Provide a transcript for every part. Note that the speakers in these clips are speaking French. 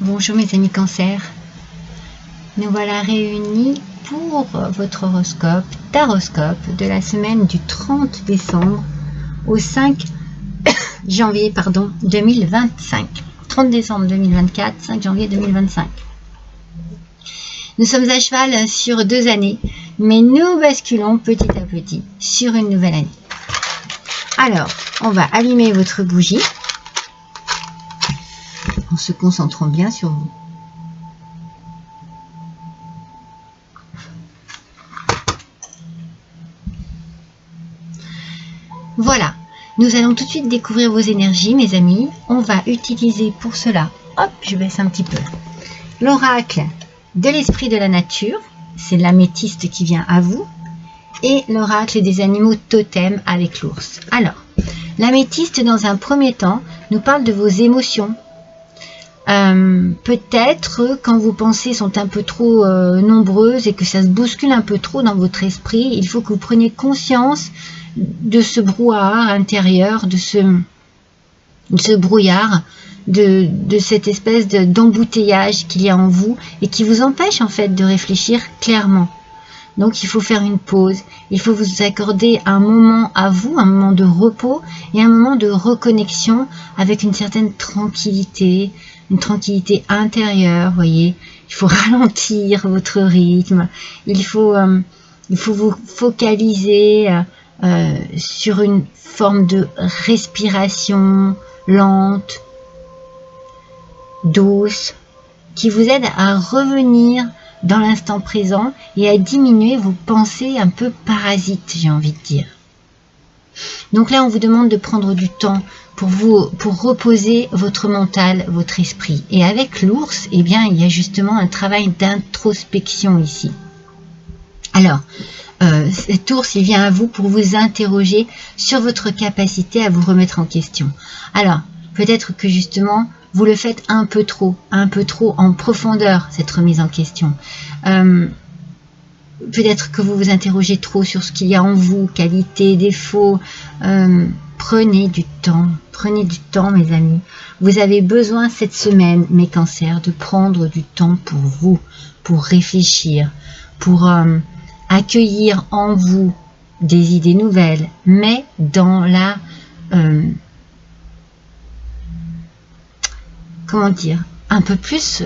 Bonjour mes amis Cancer, nous voilà réunis pour votre horoscope, taroscope de la semaine du 30 décembre au 5 janvier 2025. 30 décembre 2024, 5 janvier 2025. Nous sommes à cheval sur 2 années, mais nous basculons petit à petit sur une nouvelle année. Alors, on va allumer votre bougie en se concentrant bien sur vous. Voilà, nous allons tout de suite découvrir vos énergies, mes amis. On va utiliser pour cela, hop, je baisse un petit peu, l'oracle de l'esprit de la nature, c'est l'améthyste qui vient à vous, et l'oracle des animaux totems avec l'ours. Alors, l'améthyste, dans un premier temps, nous parle de vos émotions. Peut-être quand vos pensées sont un peu trop nombreuses et que ça se bouscule un peu trop dans votre esprit, il faut que vous preniez conscience de ce brouhaha intérieur, de ce brouillard, de cette espèce d'embouteillage qu'il y a en vous et qui vous empêche en fait de réfléchir clairement. Donc il faut faire une pause, il faut vous accorder un moment à vous, un moment de repos et un moment de reconnexion avec une certaine tranquillité, une tranquillité intérieure, voyez. Il faut ralentir votre rythme, il faut vous focaliser sur une forme de respiration lente, douce, qui vous aide à revenir dans l'instant présent et à diminuer vos pensées un peu parasites, j'ai envie de dire. Donc là, on vous demande de prendre du temps pour reposer votre mental, votre esprit. Et avec l'ours, eh bien, il y a justement un travail d'introspection ici. Alors, cet ours, il vient à vous pour vous interroger sur votre capacité à vous remettre en question. Alors, peut-être que justement, vous le faites un peu trop en profondeur, cette remise en question. Peut-être que vous vous interrogez trop sur ce qu'il y a en vous, qualités, défauts. Prenez du temps, mes amis. Vous avez besoin cette semaine, mes cancers, de prendre du temps pour vous, pour réfléchir, pour accueillir en vous des idées nouvelles, mais dans la... comment dire, un peu plus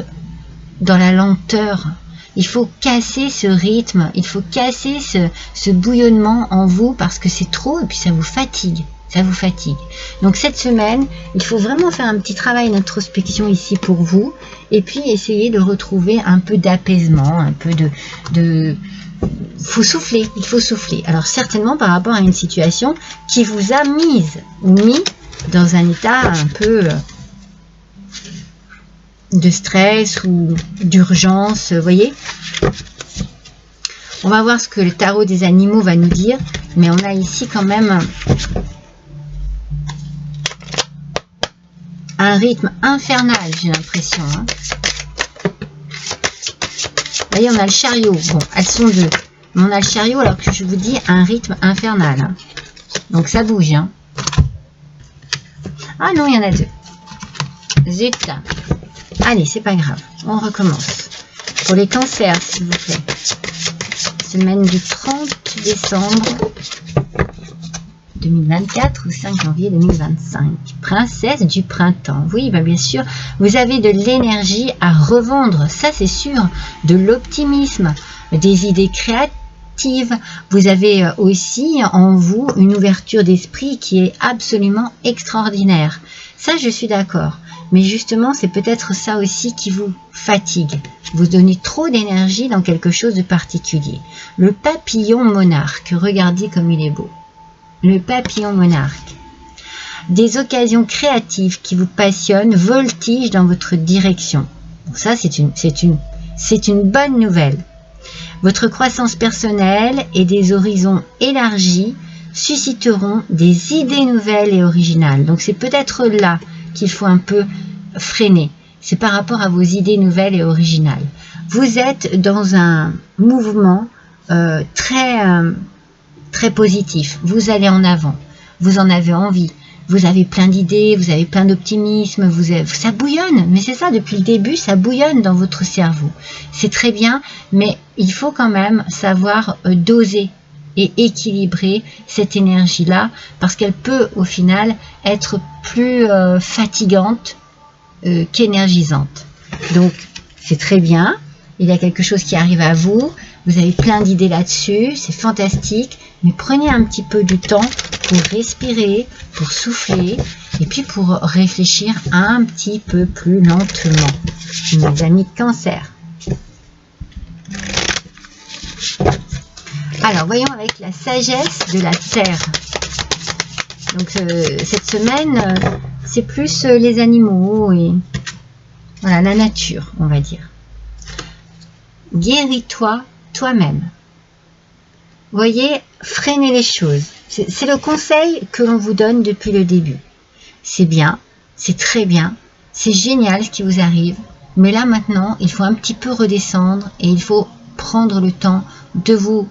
dans la lenteur. Il faut casser ce rythme, il faut casser ce bouillonnement en vous parce que c'est trop et puis ça vous fatigue. Donc cette semaine, il faut vraiment faire un petit travail d'introspection ici pour vous et puis essayer de retrouver un peu d'apaisement, un peu il faut souffler. Alors certainement par rapport à une situation qui vous a mis dans un état un peu de stress ou d'urgence, vous voyez. On va voir ce que le tarot des animaux va nous dire, mais on a ici quand même un rythme infernal, j'ai l'impression. Hein. Vous voyez, on a le chariot. Bon, elles sont deux. Mais on a le chariot alors que je vous dis un rythme infernal. Hein. Donc ça bouge. Hein. Ah non, il y en a deux. Zut. Allez, c'est pas grave. On recommence. Pour les cancers, s'il vous plaît. Semaine du 30 décembre 2024 au 5 janvier 2025. Princesse du printemps. Oui, bah bien sûr, vous avez de l'énergie à revendre. Ça, c'est sûr. De l'optimisme, des idées créatives. Vous avez aussi en vous une ouverture d'esprit qui est absolument extraordinaire. Ça, je suis d'accord. Mais justement, c'est peut-être ça aussi qui vous fatigue. Vous donnez trop d'énergie dans quelque chose de particulier. Le papillon monarque, regardez comme il est beau. Le papillon monarque. Des occasions créatives qui vous passionnent voltigent dans votre direction. Bon, ça, c'est une bonne nouvelle. Votre croissance personnelle et des horizons élargis susciteront des idées nouvelles et originales. Donc, c'est peut-être là qu'il faut un peu freiner. C'est par rapport à vos idées nouvelles et originales. Vous êtes dans un mouvement très positif. Vous allez en avant. Vous en avez envie. vous avez plein d'idées, vous avez plein d'optimisme, ça bouillonne. Mais c'est ça, depuis le début, ça bouillonne dans votre cerveau. C'est très bien, mais il faut quand même savoir doser et équilibrer cette énergie-là, parce qu'elle peut au final être plus fatigante qu'énergisante. Donc c'est très bien, il y a quelque chose qui arrive à vous, vous avez plein d'idées là-dessus, c'est fantastique, mais prenez un petit peu du temps pour respirer, pour souffler, et puis pour réfléchir un petit peu plus lentement. Mes amis Cancer. Alors, voyons avec la sagesse de la Terre. Donc, cette semaine, c'est plus les animaux et voilà, la nature, on va dire. Guéris-toi toi-même. Voyez, freinez les choses. C'est le conseil que l'on vous donne depuis le début. C'est bien, c'est très bien, c'est génial ce qui vous arrive. Mais là, maintenant, il faut un petit peu redescendre et il faut prendre le temps de vous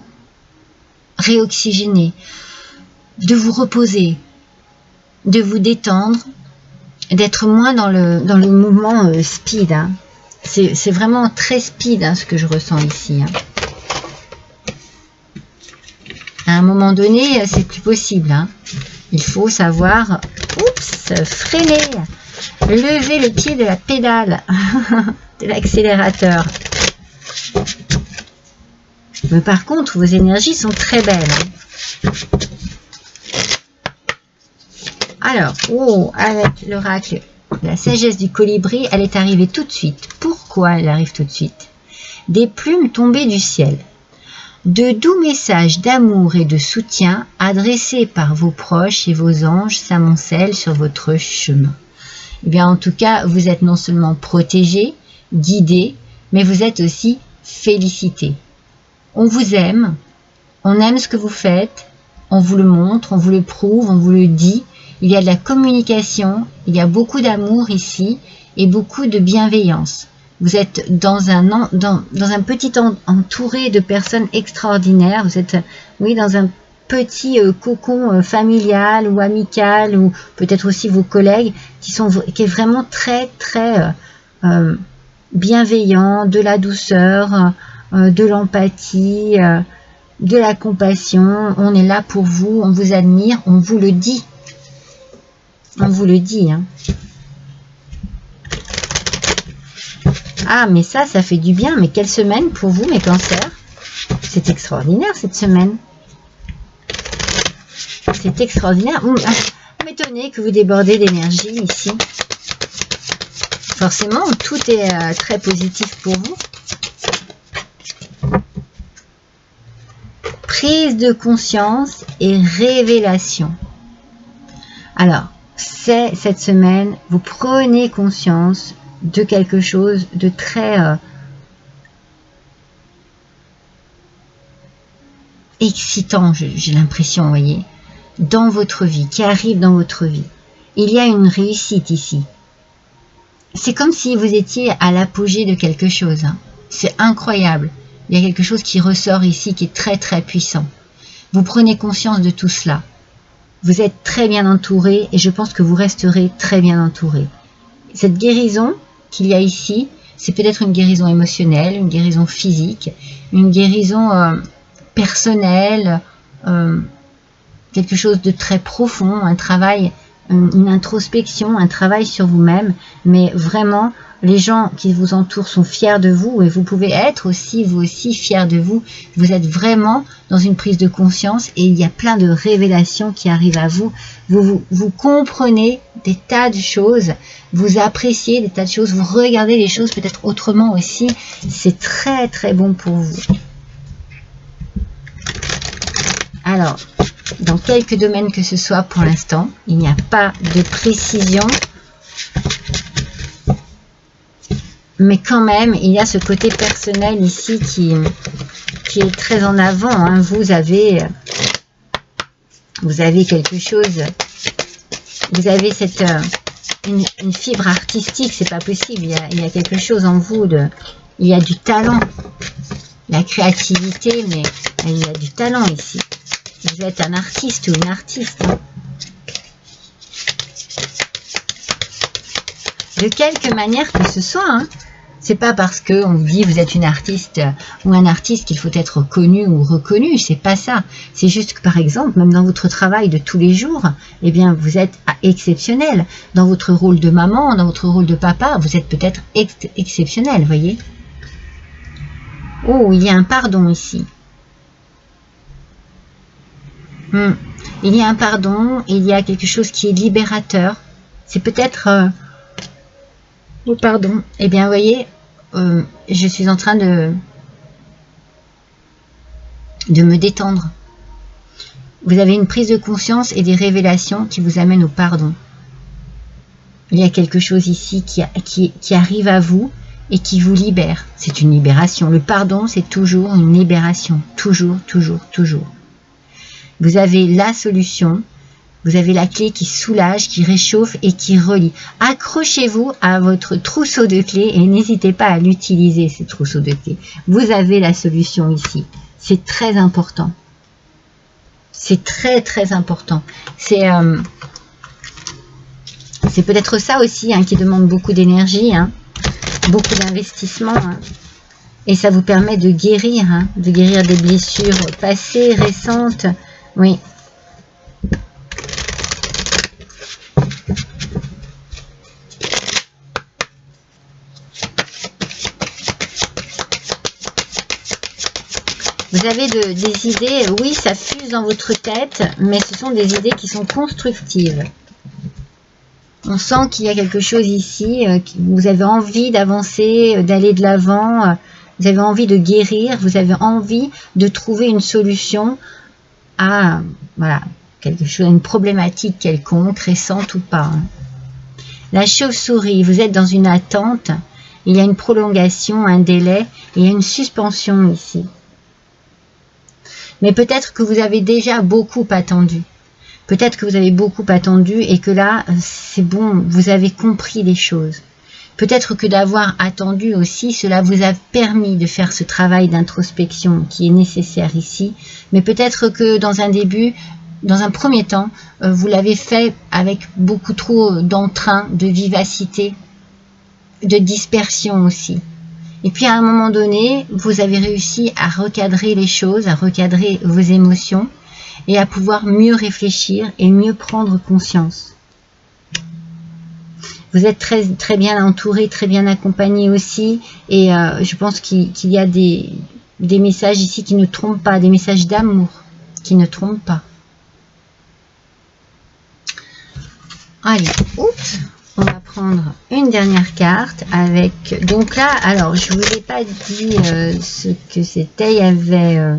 réoxygéner, de vous reposer, de vous détendre, d'être moins dans le mouvement speed. Hein. C'est vraiment très speed hein, ce que je ressens ici. Hein. À un moment donné, c'est plus possible. Hein. Il faut savoir freiner, lever le pied de la pédale, de l'accélérateur. Mais par contre, vos énergies sont très belles. Hein. Alors, avec l'oracle, la sagesse du colibri, elle est arrivée tout de suite. Pourquoi elle arrive tout de suite? Des plumes tombées du ciel. De doux messages d'amour et de soutien adressés par vos proches et vos anges s'amoncellent sur votre chemin. Eh bien, en tout cas, vous êtes non seulement protégé, guidé, mais vous êtes aussi félicité. On vous aime, on aime ce que vous faites, on vous le montre, on vous le prouve, on vous le dit. Il y a de la communication, il y a beaucoup d'amour ici et beaucoup de bienveillance. Vous êtes dans un petit entouré de personnes extraordinaires. Vous êtes, oui, dans un petit cocon familial ou amical, ou peut-être aussi vos collègues qui est vraiment très, très bienveillant, de la douceur, de l'empathie, de la compassion. On est là pour vous, on vous admire, on vous le dit. On vous le dit, hein. Ah, mais ça fait du bien. Mais quelle semaine pour vous, mes cancers? C'est extraordinaire, cette semaine. C'est extraordinaire. Vous m'étonnez que vous débordez d'énergie ici. Forcément, tout est très positif pour vous. Prise de conscience et révélation. Alors, cette semaine, vous prenez conscience de quelque chose de très excitant, j'ai l'impression, vous voyez, dans votre vie, qui arrive dans votre vie. Il y a une réussite ici. C'est comme si vous étiez à l'apogée de quelque chose. Hein. C'est incroyable. Il y a quelque chose qui ressort ici qui est très très puissant. Vous prenez conscience de tout cela. Vous êtes très bien entouré et je pense que vous resterez très bien entouré. Cette guérison qu'il y a ici, c'est peut-être une guérison émotionnelle, une guérison physique, une guérison personnelle, quelque chose de très profond, un travail, une introspection, un travail sur vous-même, mais vraiment, les gens qui vous entourent sont fiers de vous et vous pouvez être aussi, vous aussi, fiers de vous. Vous êtes vraiment dans une prise de conscience et il y a plein de révélations qui arrivent à vous. Vous comprenez des tas de choses, vous appréciez des tas de choses, vous regardez les choses peut-être autrement aussi. C'est très très bon pour vous. Alors, dans quelques domaines que ce soit pour l'instant, il n'y a pas de précision. Mais quand même, il y a ce côté personnel ici qui est très en avant. Hein. Vous avez quelque chose, vous avez une fibre artistique, c'est pas possible. Il y a quelque chose en vous, il y a du talent, la créativité, mais il y a du talent ici. Vous êtes un artiste ou une artiste. Hein. de quelque manière que ce soit. Hein. C'est pas parce qu'on vous dit vous êtes une artiste ou un artiste qu'il faut être connu ou reconnu, c'est pas ça. C'est juste que par exemple, même dans votre travail de tous les jours, eh bien vous êtes exceptionnel. Dans votre rôle de maman, dans votre rôle de papa, vous êtes peut-être exceptionnel, voyez. Oh, il y a un pardon ici. Il y a un pardon, il y a quelque chose qui est libérateur. C'est peut-être... Oh, pardon. Eh bien, vous voyez, je suis en train de me détendre. Vous avez une prise de conscience et des révélations qui vous amènent au pardon. Il y a quelque chose ici qui arrive à vous et qui vous libère. C'est une libération. Le pardon, c'est toujours une libération. Toujours, toujours, toujours. Vous avez la solution. Vous avez la clé qui soulage, qui réchauffe et qui relie. Accrochez-vous à votre trousseau de clés et n'hésitez pas à l'utiliser, ce trousseau de clés. Vous avez la solution ici. C'est très important. C'est très, très important. C'est peut-être ça aussi hein, qui demande beaucoup d'énergie, hein, beaucoup d'investissement. Hein, et ça vous permet de guérir des blessures passées, récentes. Oui. Vous avez des idées, oui, ça fuse dans votre tête, mais ce sont des idées qui sont constructives. On sent qu'il y a quelque chose ici, vous avez envie d'avancer, d'aller de l'avant, vous avez envie de guérir, vous avez envie de trouver une solution à voilà, quelque chose, une problématique quelconque, récente ou pas. La chauve-souris, vous êtes dans une attente, il y a une prolongation, un délai, et il y a une suspension ici. Mais peut-être que vous avez déjà beaucoup attendu. Peut-être que vous avez beaucoup attendu et que là, c'est bon, vous avez compris les choses. Peut-être que d'avoir attendu aussi, cela vous a permis de faire ce travail d'introspection qui est nécessaire ici. Mais peut-être que dans un début, dans un premier temps, vous l'avez fait avec beaucoup trop d'entrain, de vivacité, de dispersion aussi. Et puis à un moment donné, vous avez réussi à recadrer les choses, à recadrer vos émotions et à pouvoir mieux réfléchir et mieux prendre conscience. Vous êtes très, très bien entouré, très bien accompagné aussi et je pense qu'il y a des messages ici qui ne trompent pas, des messages d'amour qui ne trompent pas. Allez, oups! On va prendre une dernière carte avec... Donc là, alors, je ne vous ai pas dit ce que c'était. Il y avait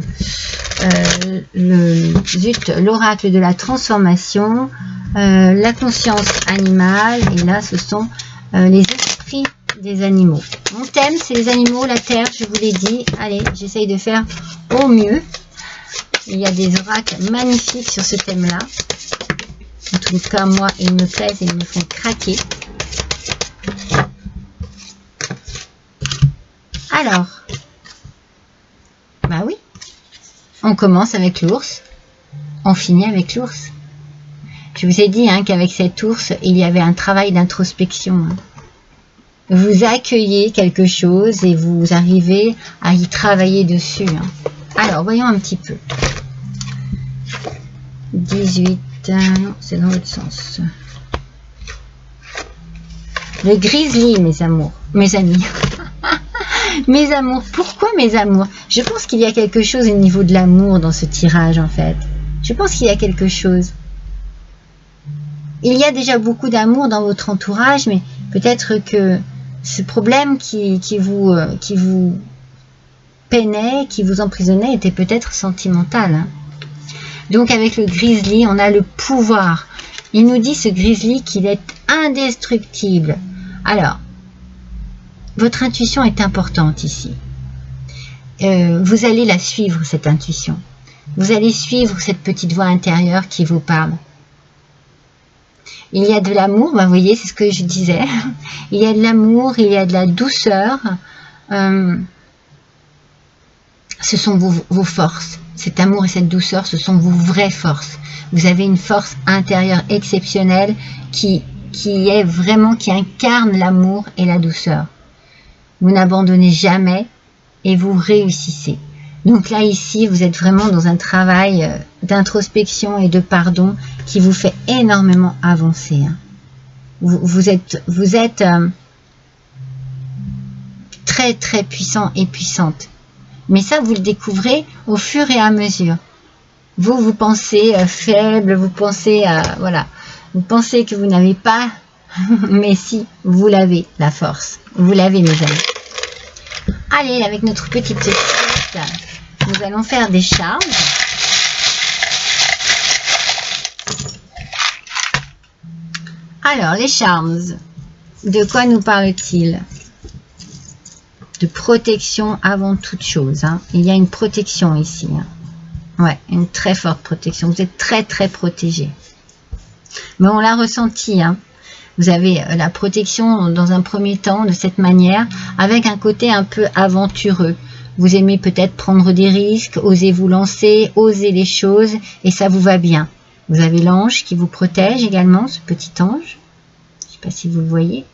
l'oracle de la transformation, la conscience animale. Et là, ce sont les esprits des animaux. Mon thème, c'est les animaux, la terre, je vous l'ai dit. Allez, j'essaye de faire au mieux. Il y a des oracles magnifiques sur ce thème-là. En tout cas, moi, ils me plaisent et ils me font craquer. Alors, bah oui, on commence avec l'ours, on finit avec l'ours. Je vous ai dit qu'avec cet ours, il y avait un travail d'introspection. Vous accueillez quelque chose et vous arrivez à y travailler dessus. Alors, voyons un petit peu. 18... Non, c'est dans l'autre sens. Le grizzly, mes amours, mes amis. Mes amours, pourquoi mes amours? Je pense qu'il y a quelque chose au niveau de l'amour dans ce tirage, en fait. Je pense qu'il y a quelque chose. Il y a déjà beaucoup d'amour dans votre entourage, mais peut-être que ce problème qui vous peinait, qui vous emprisonnait, était peut-être sentimental. Donc avec le grizzly, on a le pouvoir. Il nous dit ce grizzly qu'il est indestructible. Alors, votre intuition est importante ici. Vous allez la suivre, cette intuition. Vous allez suivre cette petite voix intérieure qui vous parle. Il y a de l'amour, vous voyez, c'est ce que je disais. Il y a de l'amour, il y a de la douceur. Ce sont vos forces. Cet amour et cette douceur, ce sont vos vraies forces. Vous avez une force intérieure exceptionnelle qui qui est vraiment, qui incarne l'amour et la douceur. Vous n'abandonnez jamais et vous réussissez. Donc là, ici, vous êtes vraiment dans un travail d'introspection et de pardon qui vous fait énormément avancer. Hein. Vous êtes très très puissant et puissante. Mais ça, vous le découvrez au fur et à mesure. Vous pensez faible, vous pensez voilà, vous pensez que vous n'avez pas, mais si, vous l'avez, la force. Vous l'avez, mes amis. Allez, avec notre petite carte, nous allons faire des charmes. Alors, les charms, de quoi nous parle-t-il? De protection avant toute chose. Hein. Il y a une protection ici. Hein. Ouais, une très forte protection. Vous êtes très très protégé. Mais on l'a ressenti. Hein. Vous avez la protection dans un premier temps de cette manière, avec un côté un peu aventureux. Vous aimez peut-être prendre des risques, osez vous lancer, osez les choses, et ça vous va bien. Vous avez l'ange qui vous protège également, ce petit ange. Je ne sais pas si vous le voyez.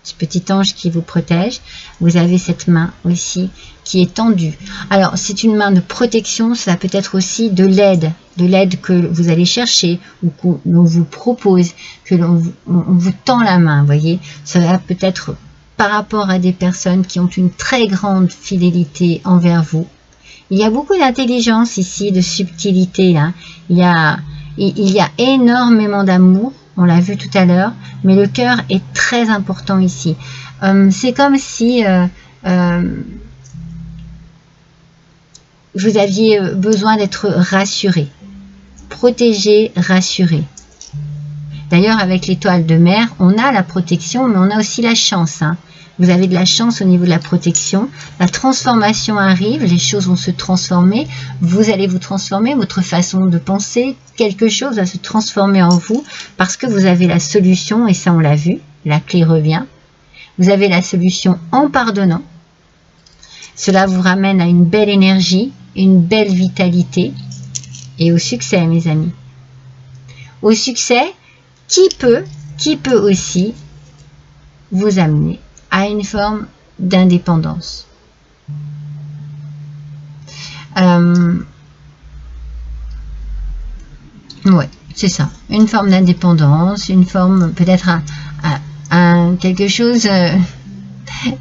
Ce petit ange qui vous protège. Vous avez cette main aussi qui est tendue. Alors, c'est une main de protection, ça peut être aussi de l'aide que vous allez chercher ou qu'on vous propose, que on vous tend la main, voyez. Ça va peut-être par rapport à des personnes qui ont une très grande fidélité envers vous. Il y a beaucoup d'intelligence ici, de subtilité. Hein. Il y a énormément d'amour. On l'a vu tout à l'heure, mais le cœur est très important ici. C'est comme si vous aviez besoin d'être rassuré, protégé, rassuré. D'ailleurs, avec l'étoile de mer, on a la protection, mais on a aussi la chance. Hein. Vous avez de la chance au niveau de la protection. La transformation arrive, les choses vont se transformer. Vous allez vous transformer, votre façon de penser, quelque chose va se transformer en vous parce que vous avez la solution, et ça on l'a vu, la clé revient. Vous avez la solution en pardonnant. Cela vous ramène à une belle énergie, une belle vitalité et au succès, mes amis. Au succès qui peut aussi vous amener à une forme d'indépendance. Ouais, c'est ça. Une forme d'indépendance, une forme peut-être quelque chose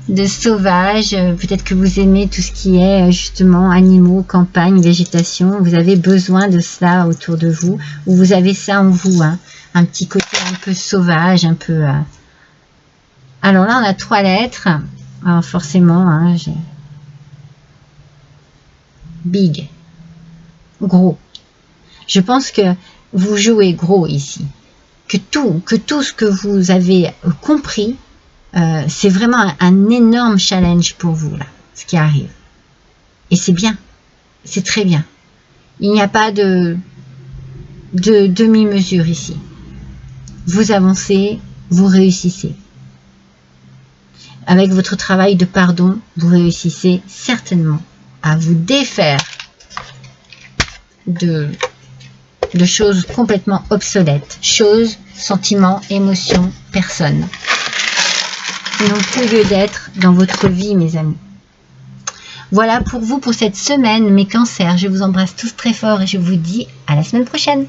de sauvage. Peut-être que vous aimez tout ce qui est justement animaux, campagne, végétation. Vous avez besoin de cela autour de vous, ou vous avez ça en vous, hein. Un petit côté un peu sauvage, un peu... Alors là, on a 3 lettres. Alors forcément, hein, j'ai... Big. Gros. Je pense que vous jouez gros ici. Que tout ce que vous avez compris, c'est vraiment un énorme challenge pour vous, là, ce qui arrive. Et c'est bien. C'est très bien. Il n'y a pas de demi-mesure ici. Vous avancez, vous réussissez. Avec votre travail de pardon, vous réussissez certainement à vous défaire de choses complètement obsolètes. Choses, sentiments, émotions, personnes qui n'ont plus lieu d'être dans votre vie, mes amis. Voilà pour vous pour cette semaine, mes cancers. Je vous embrasse tous très fort et je vous dis à la semaine prochaine.